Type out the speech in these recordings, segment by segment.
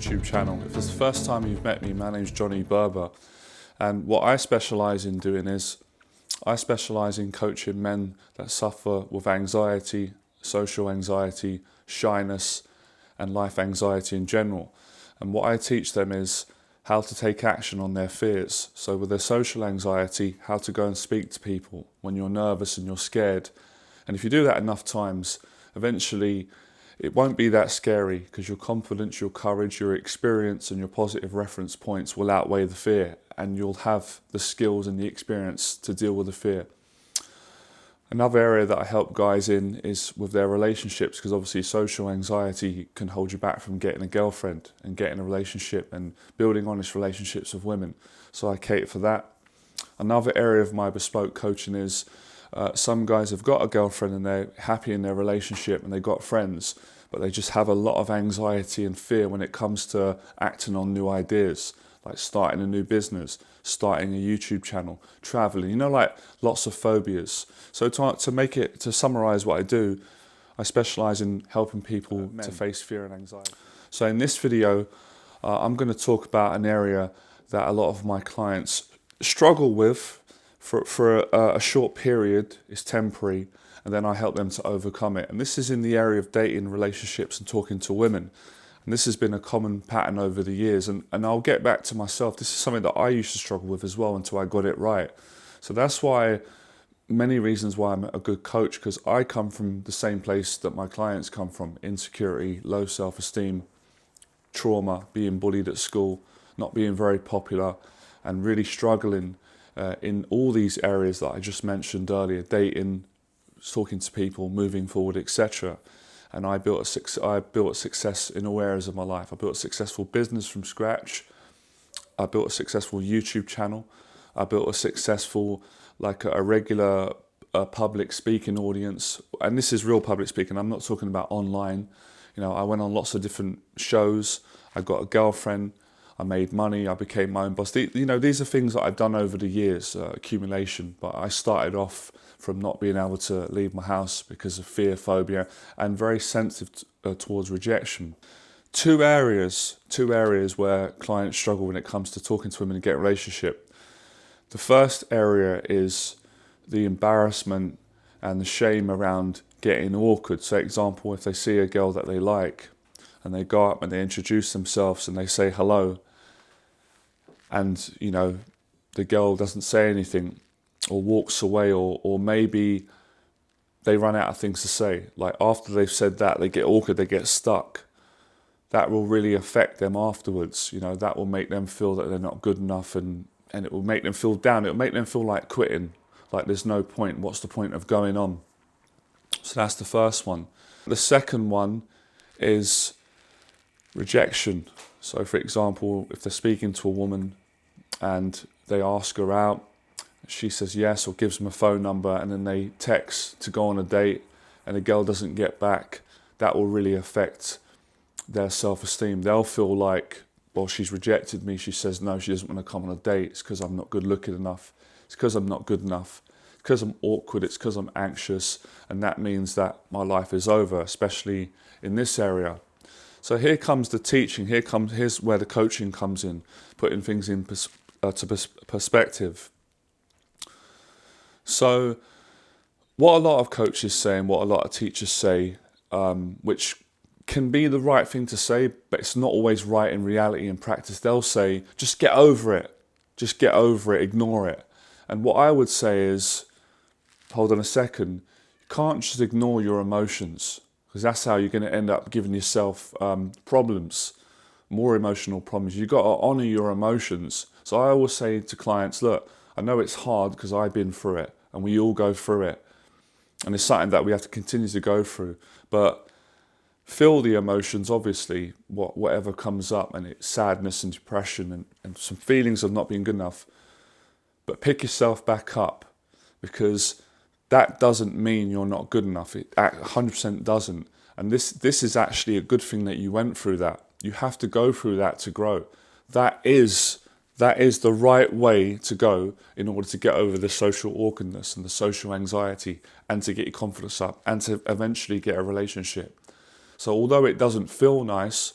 YouTube channel. If it's the first time you've met me, my name's Berba, and what I specialise in doing is I specialise in coaching men that suffer with anxiety, social anxiety, shyness and life anxiety in general. And what I teach them is how to take action on their fears. So with their social anxiety, how to go and speak to people when you're nervous and you're scared. And if you do that enough times, eventually it won't be that scary because your confidence, your courage, your experience and your positive reference points will outweigh the fear, and you'll have the skills and the experience to deal with the fear. Another area that I help guys in is with their relationships, because obviously social anxiety can hold you back from getting a girlfriend and getting a relationship and building honest relationships with women. So I cater for that. Another area of my bespoke coaching is some guys have got a girlfriend and they're happy in their relationship and they've got friends, but they just have a lot of anxiety and fear when it comes to acting on new ideas, like starting a new business, starting a YouTube channel, traveling, like lots of phobias. So to summarize what I do, I specialize in helping people to face fear and anxiety. So in this video, I'm going to talk about an area that a lot of my clients struggle with for a short period. Is temporary, and then I help them to overcome it. And this is in the area of dating, relationships and talking to women. And this has been a common pattern over the years, and I'll get back to myself. This is something that I used to struggle with as well until I got it right. So that's why, many reasons why I'm a good coach, because I come from the same place that my clients come from: insecurity, low self-esteem, trauma, being bullied at school, not being very popular, and really struggling in all these areas that I just mentioned earlier: dating, talking to people, moving forward, etc. And I built success in all areas of my life. I built a successful business from scratch. I built a successful YouTube channel. I built a successful, a regular public speaking audience. And this is real public speaking. I'm not talking about online. I went on lots of different shows. I got a girlfriend. I made money. I became my own boss. These are things that I've done over the years, accumulation. But I started off from not being able to leave my house because of fear, phobia, and very sensitive towards rejection. Two areas where clients struggle when it comes to talking to women and get a relationship. The first area is the embarrassment and the shame around getting awkward. So, example, if they see a girl that they like and they go up and they introduce themselves and they say hello, and the girl doesn't say anything or walks away, or maybe they run out of things to say. Like after they've said that, they get awkward, they get stuck. That will really affect them afterwards. That will make them feel that they're not good enough, and it will make them feel down. It will make them feel like quitting, like there's no point. What's the point of going on? So that's the first one. The second one is rejection. So for example, if they're speaking to a woman and they ask her out, she says yes or gives them a phone number, and then they text to go on a date and the girl doesn't get back, that will really affect their self-esteem. They'll feel like, well, she's rejected me. She says no, she doesn't want to come on a date. It's because I'm not good looking enough. It's because I'm not good enough. It's because I'm awkward. It's because I'm anxious. And that means that my life is over, especially in this area. So here comes the teaching. Here's where the coaching comes in, putting things in perspective. So what a lot of coaches say and what a lot of teachers say, which can be the right thing to say, but it's not always right in reality and practice. They'll say, just get over it. Just get over it, ignore it. And what I would say is, hold on a second, you can't just ignore your emotions, because that's how you're going to end up giving yourself problems, more emotional problems. You've got to honour your emotions. So I always say to clients, look, I know it's hard because I've been through it, and we all go through it. And it's something that we have to continue to go through. But feel the emotions, obviously, whatever comes up, and it's sadness and depression and some feelings of not being good enough. But pick yourself back up, because that doesn't mean you're not good enough. It 100% doesn't. And this is actually a good thing that you went through that. You have to go through that to grow. That is the right way to go in order to get over the social awkwardness and the social anxiety, and to get your confidence up, and to eventually get a relationship. So although it doesn't feel nice,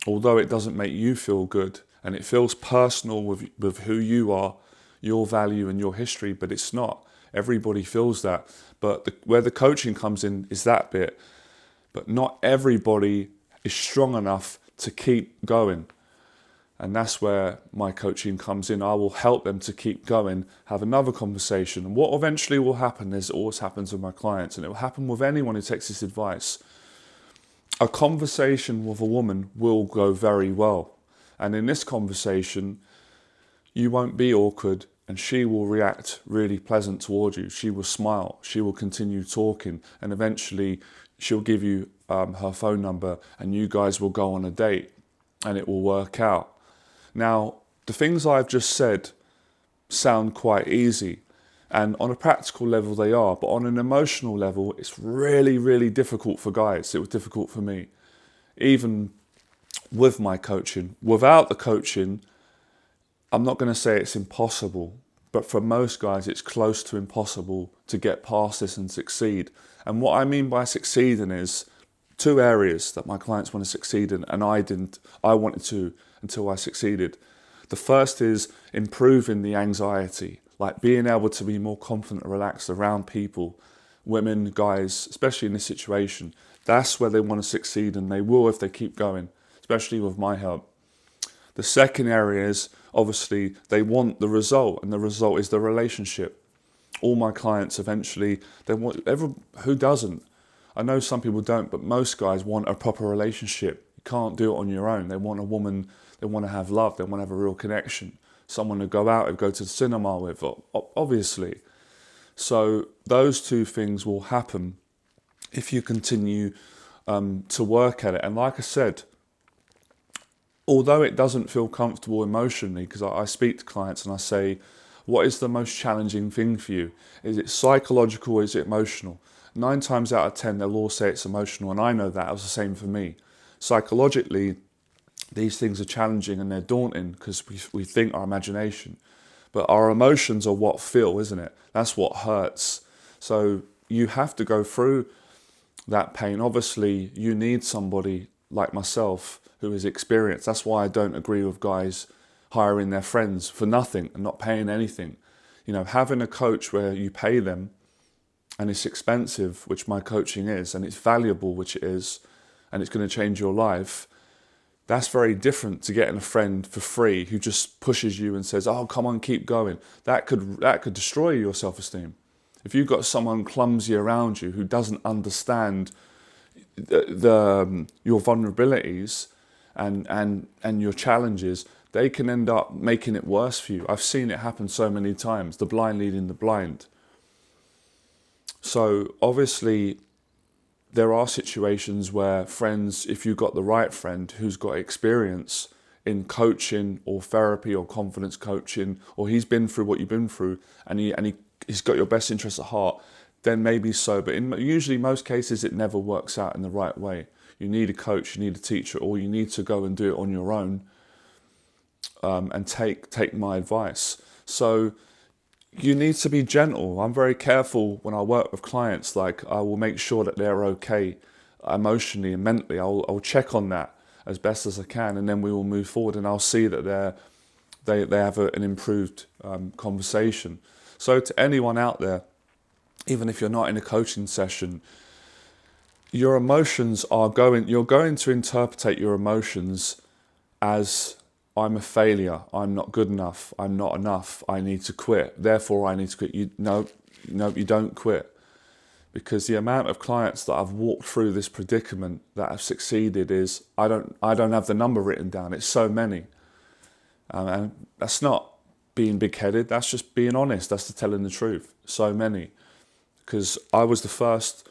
although it doesn't make you feel good and it feels personal with who you are, your value and your history, but it's not. Everybody feels that. But where the coaching comes in is that bit. But not everybody is strong enough to keep going. And that's where my coaching comes in. I will help them to keep going, have another conversation. And what eventually will happen, as it always happens with my clients, and it will happen with anyone who takes this advice, a conversation with a woman will go very well. And in this conversation, you won't be awkward and she will react really pleasant towards you. She will smile, she will continue talking, and eventually she'll give you her phone number and you guys will go on a date and it will work out. Now, the things I've just said sound quite easy, and on a practical level they are, but on an emotional level, it's really, really difficult for guys. It was difficult for me, even with my coaching. Without the coaching, I'm not going to say it's impossible, but for most guys, it's close to impossible to get past this and succeed. And what I mean by succeeding is two areas that my clients want to succeed in, and I didn't. I wanted to until I succeeded. The first is improving the anxiety, like being able to be more confident and relaxed around people, women, guys, especially in this situation. That's where they want to succeed, and they will if they keep going, especially with my help. The second area is, obviously, they want the result, and the result is the relationship. All my clients eventually, who doesn't? I know some people don't, but most guys want a proper relationship. You can't do it on your own. They want a woman, they want to have love, they want to have a real connection. Someone to go out and go to the cinema with, obviously. So those two things will happen if you continue to work at it. And like I said, although it doesn't feel comfortable emotionally, because I speak to clients and I say, what is the most challenging thing for you? Is it psychological or is it emotional? 9 times out of 10, they'll all say it's emotional, and I know that. It was the same for me. Psychologically, these things are challenging and they're daunting because we think our imagination. But our emotions are what feel, isn't it? That's what hurts. So you have to go through that pain. Obviously, you need somebody like myself who is experienced. That's why I don't agree with guys hiring their friends for nothing and not paying anything. You know, having a coach where you pay them and it's expensive, which my coaching is, and it's valuable, which it is, and it's going to change your life, that's very different to getting a friend for free who just pushes you and says, oh, come on, keep going. That could destroy your self-esteem. If you've got someone clumsy around you who doesn't understand your vulnerabilities and your challenges, they can end up making it worse for you. I've seen it happen so many times, the blind leading the blind. So obviously there are situations where friends, if you've got the right friend who's got experience in coaching or therapy or confidence coaching, or he's been through what you've been through and he's got your best interests at heart, then maybe so. But in usually most cases, it never works out in the right way. You need a coach, you need a teacher, or you need to go and do it on your own and take my advice. So you need to be gentle. I'm very careful when I work with clients. Like, I will make sure that they're okay emotionally and mentally. I'll check on that as best as I can, and then we will move forward, and I'll see that they have an improved conversation. So to anyone out there, even if you're not in a coaching session, your emotions you're going to interpret your emotions as, I'm a failure, I'm not good enough, I'm not enough, I need to quit, therefore I need to quit. No, you don't quit. Because the amount of clients that I've walked through this predicament that have succeeded is, I don't have the number written down, it's so many. And that's not being big-headed, that's just being honest, that's the telling the truth, so many. Because I was the first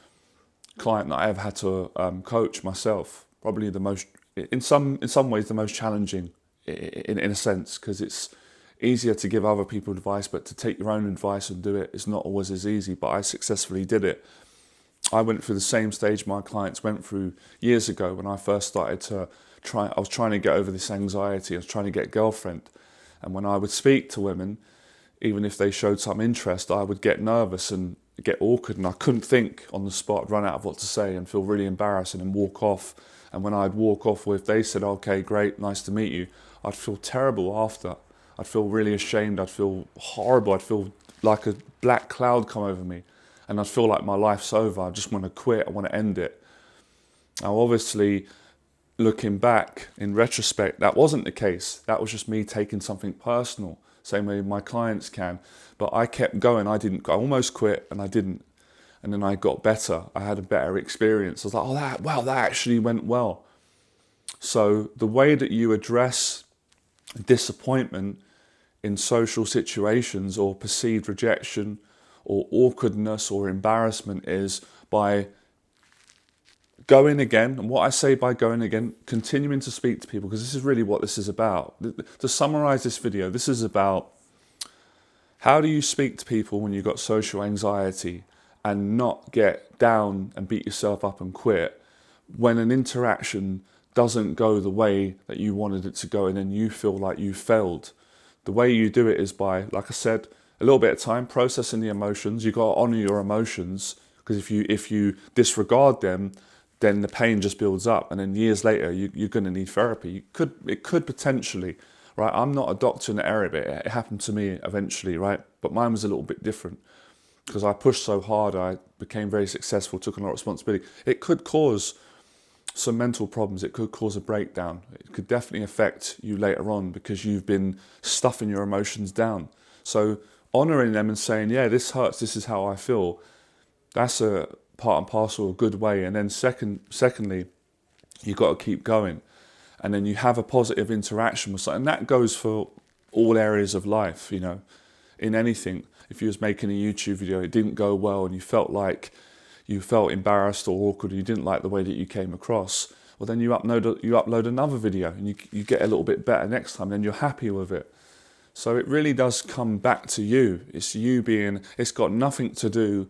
client that I ever had to coach myself, probably the most, in some ways, the most challenging in a sense, because it's easier to give other people advice, but to take your own advice and do it is not always as easy. But I successfully did it. I went through the same stage my clients went through years ago when I first started to I was trying to get over this anxiety. I was trying to get a girlfriend, and when I would speak to women, even if they showed some interest, I would get nervous and get awkward, and I couldn't think on the spot, run out of what to say and feel really embarrassed and then walk off. And when I'd walk off, or if they said, okay, great, nice to meet you, I'd feel terrible after. I'd feel really ashamed. I'd feel horrible. I'd feel like a black cloud come over me. And I'd feel like my life's over. I just want to quit. I want to end it. Now, obviously, looking back in retrospect, that wasn't the case. That was just me taking something personal, same way my clients can. But I kept going. I almost quit, and I didn't. And then I got better. I had a better experience. I was like, oh, that actually went well. So the way that you address disappointment in social situations, or perceived rejection, or awkwardness, or embarrassment, is by going again. And what I say by going again, continuing to speak to people, because this is really what this is about. To summarize this video, this is about how do you speak to people when you've got social anxiety and not get down and beat yourself up and quit when an interaction doesn't go the way that you wanted it to go, and then you feel like you failed. The way you do it is by, like I said, a little bit of time processing the emotions. You've got to honor your emotions, because if you disregard them, then the pain just builds up, and then years later you're going to need therapy. It could potentially, right? I'm not a doctor in the area, but it happened to me eventually, right? But mine was a little bit different, because I pushed so hard, I became very successful, took a lot of responsibility. It could cause some mental problems. It could cause a breakdown. It could definitely affect you later on, because you've been stuffing your emotions down. So honouring them and saying, yeah, this hurts, this is how I feel, that's a part and parcel, a good way. And then secondly, you've got to keep going. And then you have a positive interaction with something. And that goes for all areas of life, in anything. If you was making a YouTube video, it didn't go well, and you felt embarrassed or awkward, you didn't like the way that you came across, well, then you upload another video, and you get a little bit better next time, then you're happy with it. So it really does come back to you. It's got nothing to do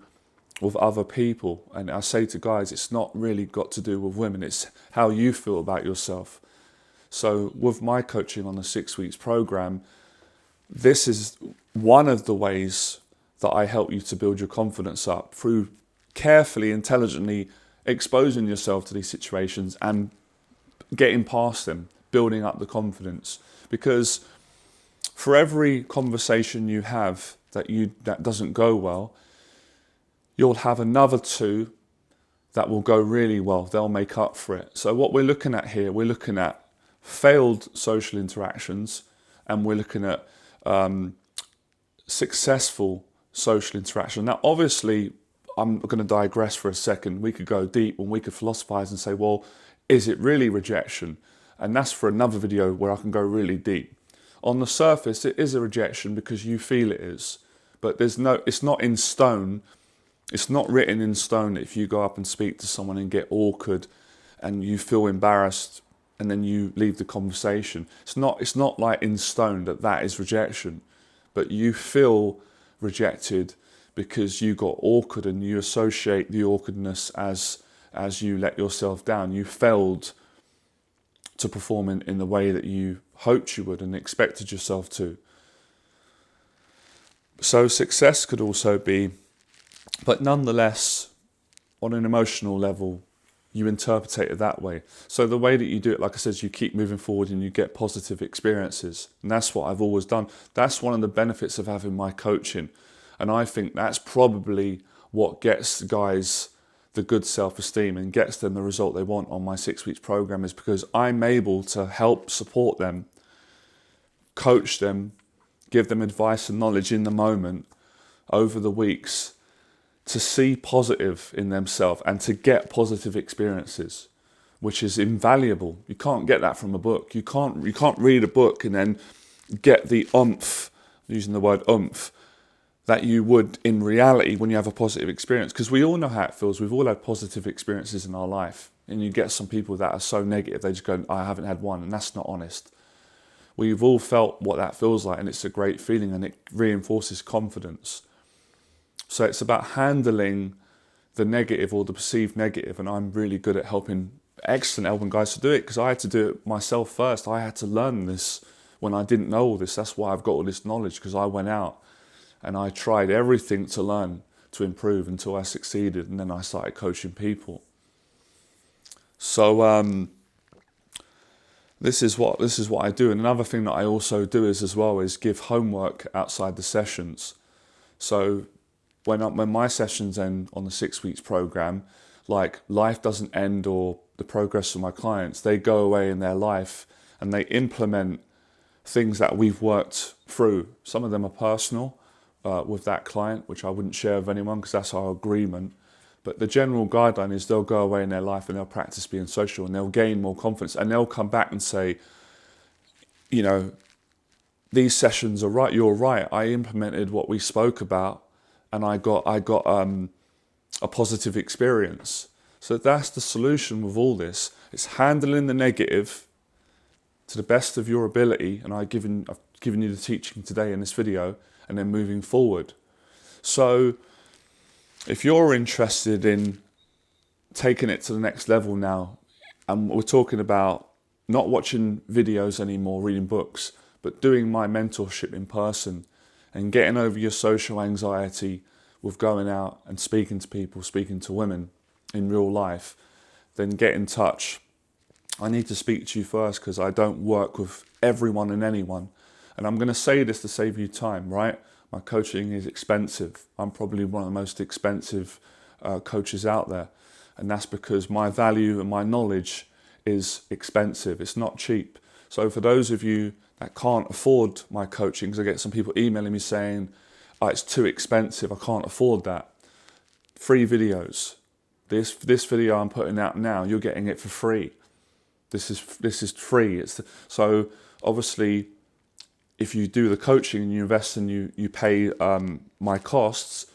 with other people. And I say to guys, it's not really got to do with women, it's how you feel about yourself. So with my coaching on the 6 weeks program, this is one of the ways that I help you to build your confidence up, through carefully, intelligently exposing yourself to these situations and getting past them, building up the confidence. Because for every conversation you have that doesn't go well, you'll have another two that will go really well. They'll make up for it. So what we're looking at here, we're looking at failed social interactions, and we're looking at successful social interaction. Now, obviously, I'm going to digress for a second. We could go deep and we could philosophize and say, well, is it really rejection? And that's for another video where I can go really deep. On the surface, it is a rejection because you feel it is, but it's not in stone. It's not written in stone that if you go up and speak to someone and get awkward and you feel embarrassed and then you leave the conversation. It's not like in stone that is rejection, but you feel rejected because you got awkward, and you associate the awkwardness as you let yourself down. You failed to perform in the way that you hoped you would and expected yourself to. So success could also be, but nonetheless, on an emotional level, you interpret it that way. So the way that you do it, like I said, is you keep moving forward and you get positive experiences. And that's what I've always done. That's one of the benefits of having my coaching. And I think that's probably what gets guys the good self-esteem and gets them the result they want on my 6 weeks program, is because I'm able to help support them, coach them, give them advice and knowledge in the moment over the weeks, to see positive in themselves and to get positive experiences, which is invaluable. You can't get that from a book. You can't read a book and then get the oomph, using the word oomph, that you would in reality when you have a positive experience. Because we all know how it feels. We've all had positive experiences in our life. And you get some people that are so negative, they just go, I haven't had one, and that's not honest. We've all felt what that feels like, and it's a great feeling, and it reinforces confidence. So it's about handling the negative or the perceived negative, and I'm really good at helping guys to do it, because I had to do it myself first. I had to learn this when I didn't know all this. That's why I've got all this knowledge, because I went out and I tried everything to learn, to improve, until I succeeded, and then I started coaching people. So this is what I do. And another thing that I also do is give homework outside the sessions. So when my sessions end on the 6 weeks program, like life doesn't end or the progress of my clients, they go away in their life and they implement things that we've worked through. Some of them are personal with that client, which I wouldn't share with anyone because that's our agreement. But the general guideline is they'll go away in their life and they'll practice being social and they'll gain more confidence and they'll come back and say, you know, these sessions are right, you're right. I implemented what we spoke about and I got a positive experience. So that's the solution with all this. It's handling the negative to the best of your ability, and I've given you the teaching today in this video, and then moving forward. So if you're interested in taking it to the next level now, and we're talking about not watching videos anymore, reading books, but doing my mentorship in person and getting over your social anxiety with going out and speaking to people, speaking to women in real life, then get in touch. I need to speak to you first because I don't work with everyone and anyone. And I'm going to say this to save you time, right? My coaching is expensive. I'm probably one of the most expensive coaches out there. And that's because my value and my knowledge is expensive. It's not cheap. So for those of you that can't afford my coaching, because I get some people emailing me saying, oh, it's too expensive, I can't afford that. Free videos. This video I'm putting out now, you're getting it for free. This is free. So obviously, if you do the coaching and you invest and you pay my costs,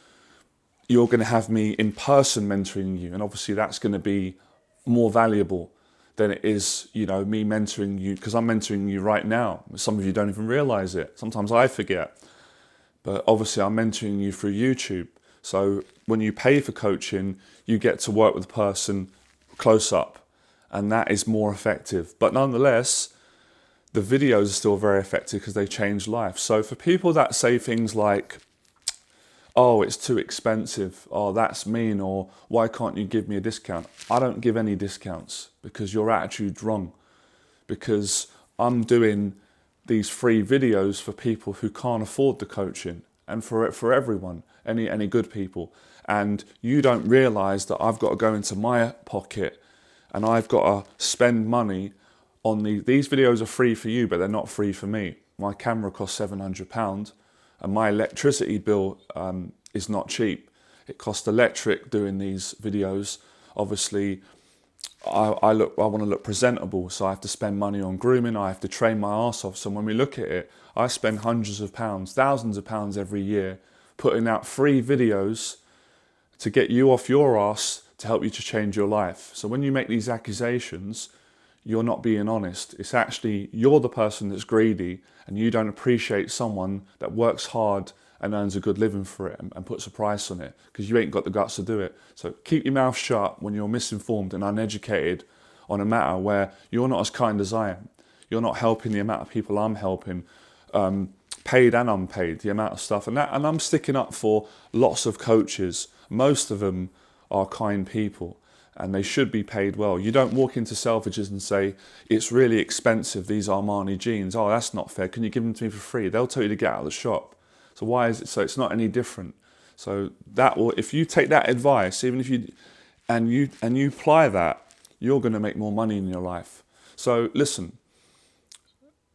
you're going to have me in person mentoring you, and obviously that's going to be more valuable than it is, you know, me mentoring you, because I'm mentoring you right now. Some of you don't even realize it. Sometimes I forget, but obviously I'm mentoring you through YouTube. So when you pay for coaching, you get to work with the person close up, and that is more effective. But nonetheless, the videos are still very effective because they change life. So for people that say things like, oh, it's too expensive, oh, that's mean, or why can't you give me a discount? I don't give any discounts because your attitude's wrong. Because I'm doing these free videos for people who can't afford the coaching, and for everyone, any good people. And you don't realize that I've got to go into my pocket and I've got to spend money on these videos are free for you, but they're not free for me. My camera costs £700 and my electricity bill is not cheap. It costs electric doing these videos. Obviously, I want to look presentable, so I have to spend money on grooming, I have to train my arse off. So when we look at it, I spend hundreds of pounds, thousands of pounds every year putting out free videos to get you off your arse to help you to change your life. So when you make these accusations, you're not being honest. It's actually, you're the person that's greedy and you don't appreciate someone that works hard and earns a good living for it and puts a price on it, because you ain't got the guts to do it. So keep your mouth shut when you're misinformed and uneducated on a matter where you're not as kind as I am. You're not helping the amount of people I'm helping, paid and unpaid, the amount of stuff. And I'm sticking up for lots of coaches. Most of them are kind people and they should be paid well. You don't walk into Selfridges and say, it's really expensive, these Armani jeans. Oh, that's not fair. Can you give them to me for free? They'll tell you to get out of the shop. So why is it? So it's not any different. So that will, if you take that advice, even if you apply that, you're going to make more money in your life. So listen,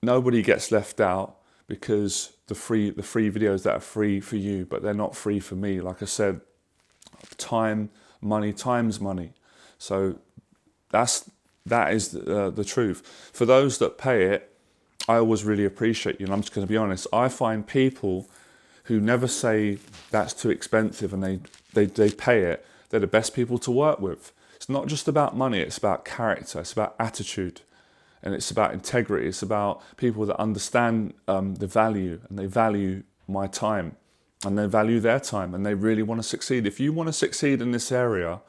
nobody gets left out because the free videos that are free for you, but they're not free for me. Like I said, time, money, time's money. So that is the truth. For those that pay it, I always really appreciate you. And I'm just going to be honest. I find people who never say that's too expensive and they pay it, they're the best people to work with. It's not just about money, it's about character, it's about attitude, and it's about integrity. It's about people that understand the value, and they value my time, and they value their time, and they really want to succeed. If you want to succeed in this area,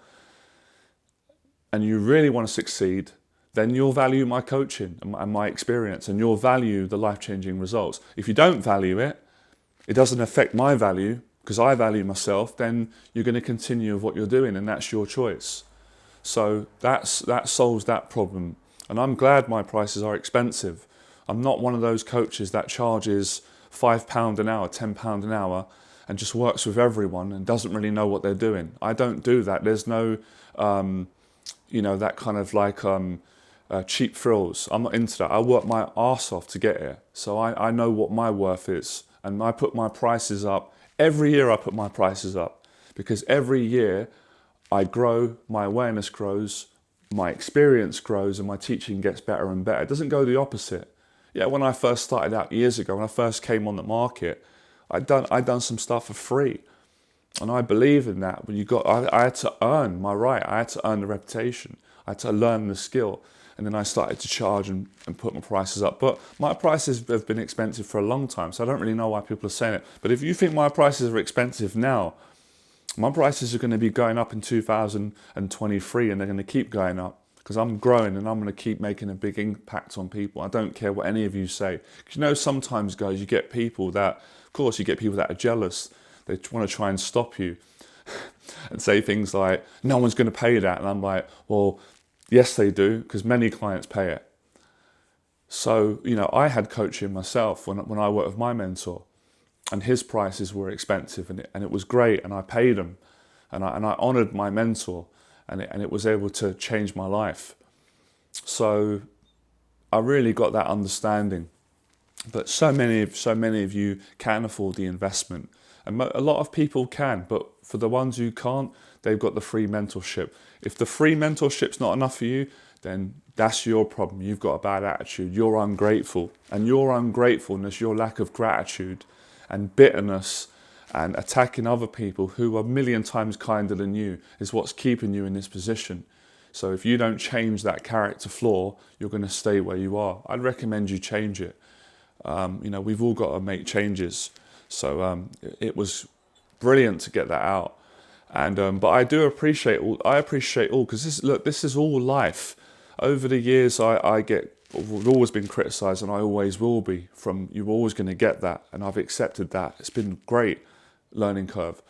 and you really want to succeed, then you'll value my coaching and my experience, and you'll value the life-changing results. If you don't value it, it doesn't affect my value, because I value myself, then you're going to continue with what you're doing, and that's your choice. So that solves that problem. And I'm glad my prices are expensive. I'm not one of those coaches that charges £5 an hour, £10 an hour, and just works with everyone and doesn't really know what they're doing. I don't do that. There's no, that kind of like cheap thrills. I'm not into that. I work my arse off to get here. So I know what my worth is. And I put my prices up. Every year I put my prices up because every year I grow, my awareness grows, my experience grows, and my teaching gets better and better. It doesn't go the opposite. Yeah, when I first started out years ago, when I first came on the market, I'd done some stuff for free. And I believe in that. But I had to earn my right. I had to earn the reputation. I had to learn the skill. And then I started to charge and put my prices up. But my prices have been expensive for a long time, so I don't really know why people are saying it. But if you think my prices are expensive now, my prices are going to be going up in 2023, and they're going to keep going up because I'm growing and I'm going to keep making a big impact on people. I don't care what any of you say. Because sometimes, guys, you get people that, of course, you get people that are jealous. They want to try and stop you and say things like, no one's going to pay that. And I'm like, well, yes, they do, because many clients pay it. So, I had coaching myself when I worked with my mentor, and his prices were expensive, and it was great, and I paid him, and I honoured my mentor, and it was able to change my life. So I really got that understanding. But so many of you can afford the investment, and a lot of people can, but for the ones who can't, they've got the free mentorship. If the free mentorship's not enough for you, then that's your problem. You've got a bad attitude. You're ungrateful, and your ungratefulness, your lack of gratitude and bitterness and attacking other people who are a million times kinder than you is what's keeping you in this position. So if you don't change that character flaw, you're going to stay where you are. I'd recommend you change it. We've all got to make changes. So it was brilliant to get that out. And but I do appreciate all. Because this is all life. Over the years, we've always been criticised, and I always will be. You're always going to get that, and I've accepted that. It's been great learning curve.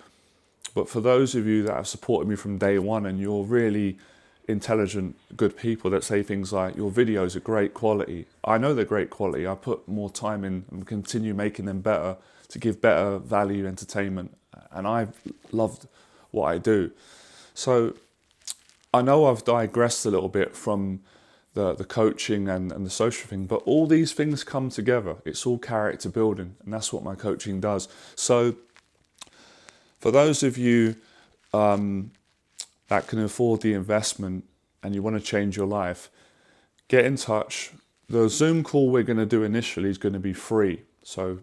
But for those of you that have supported me from day one, and you're really intelligent, good people that say things like, your videos are great quality. I know they're great quality. I put more time in and continue making them better to give better value entertainment. And I've loved what I do. So I know I've digressed a little bit from the coaching and the social thing, but all these things come together. It's all character building, and that's what my coaching does. So for those of you that can afford the investment and you want to change your life, get in touch. The Zoom call we're going to do initially is going to be free. So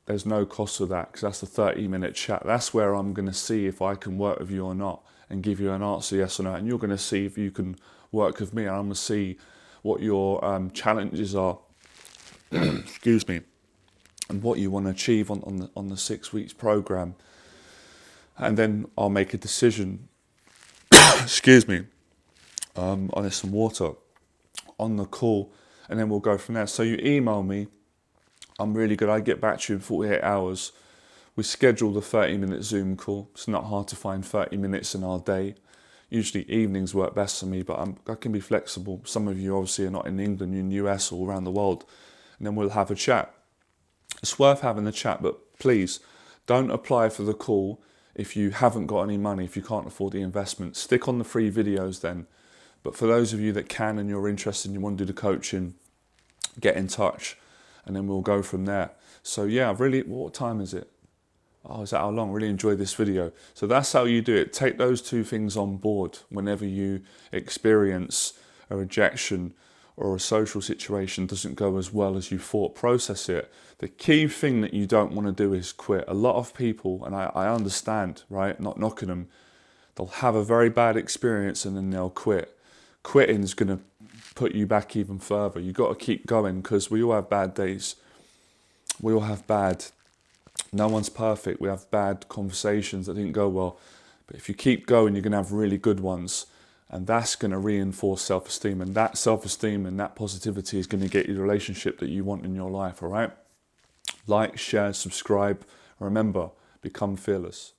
there's no cost to that, because that's a 30-minute chat. That's where I'm going to see if I can work with you or not and give you an answer, yes or no. And you're going to see if you can work with me, and I'm going to see what your challenges are, excuse me, and what you want to achieve on the 6 weeks program. And then I'll make a decision, excuse me, on some water on the call, and then we'll go from there. So you email me. I'm really good. I get back to you in 48 hours. We schedule the 30-minute Zoom call. It's not hard to find 30 minutes in our day. Usually evenings work best for me, but I can be flexible. Some of you obviously are not in England, you're in the US or around the world. And then we'll have a chat. It's worth having a chat, but please don't apply for the call if you haven't got any money, if you can't afford the investment. Stick on the free videos then. But for those of you that can and you're interested and you want to do the coaching, get in touch, and then we'll go from there. So yeah, what time is it? Oh, is that how long? Really enjoyed this video. So that's how you do it. Take those two things on board whenever you experience a rejection or a social situation doesn't go as well as you thought. Process it. The key thing that you don't want to do is quit. A lot of people, and I understand, right? Not knocking them, they'll have a very bad experience and then they'll quit. Quitting is going to put you back even further. You've got to keep going, because we all have bad days. We all have no one's perfect. We have bad conversations that didn't go well. But if you keep going, you're going to have really good ones. And that's going to reinforce self-esteem. And that self-esteem and that positivity is going to get you the relationship that you want in your life, all right? Like, share, subscribe. Remember, become fearless.